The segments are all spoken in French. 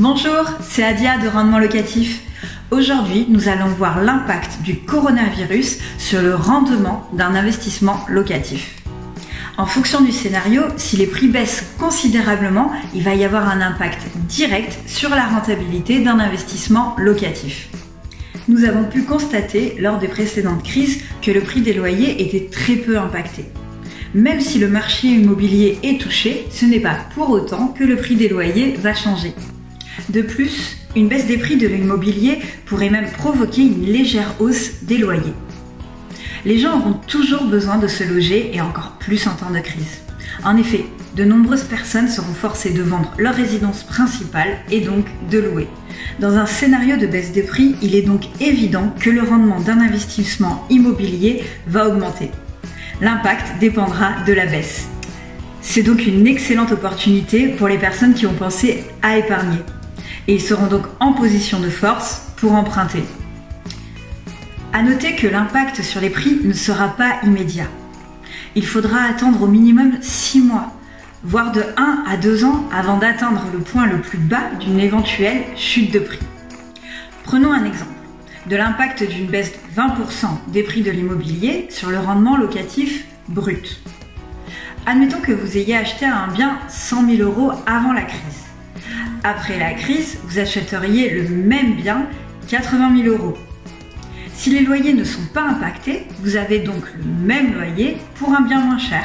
Bonjour, c'est Adia de Rendement Locatif. Aujourd'hui, nous allons voir l'impact du coronavirus sur le rendement d'un investissement locatif. En fonction du scénario, si les prix baissent considérablement, il va y avoir un impact direct sur la rentabilité d'un investissement locatif. Nous avons pu constater lors des précédentes crises que le prix des loyers était très peu impacté. Même si le marché immobilier est touché, ce n'est pas pour autant que le prix des loyers va changer. De plus, une baisse des prix de l'immobilier pourrait même provoquer une légère hausse des loyers. Les gens auront toujours besoin de se loger et encore plus en temps de crise. En effet, de nombreuses personnes seront forcées de vendre leur résidence principale et donc de louer. Dans un scénario de baisse des prix, il est donc évident que le rendement d'un investissement immobilier va augmenter. L'impact dépendra de la baisse. C'est donc une excellente opportunité pour les personnes qui ont pensé à épargner. Et ils seront donc en position de force pour emprunter. À noter que l'impact sur les prix ne sera pas immédiat. Il faudra attendre au minimum 6 mois, voire de 1 à 2 ans avant d'atteindre le point le plus bas d'une éventuelle chute de prix. Prenons un exemple de l'impact d'une baisse de 20% des prix de l'immobilier sur le rendement locatif brut. Admettons que vous ayez acheté un bien 100 000 € avant la crise. Après la crise, vous achèteriez le même bien 80 000 €. Si les loyers ne sont pas impactés, vous avez donc le même loyer pour un bien moins cher,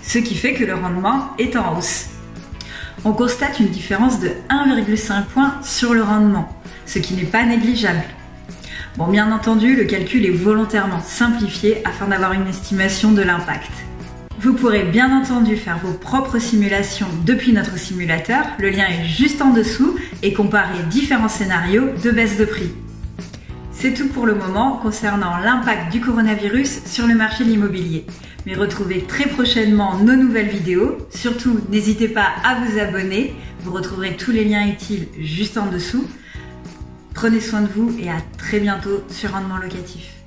ce qui fait que le rendement est en hausse. On constate une différence de 1,5 point sur le rendement, ce qui n'est pas négligeable. Bon, bien entendu, le calcul est volontairement simplifié afin d'avoir une estimation de l'impact. Vous pourrez bien entendu faire vos propres simulations depuis notre simulateur, le lien est juste en dessous, et comparer différents scénarios de baisse de prix. C'est tout pour le moment concernant l'impact du coronavirus sur le marché de l'immobilier. Mais retrouvez très prochainement nos nouvelles vidéos. Surtout, n'hésitez pas à vous abonner. Vous retrouverez tous les liens utiles juste en dessous. Prenez soin de vous et à très bientôt sur Rendement Locatif.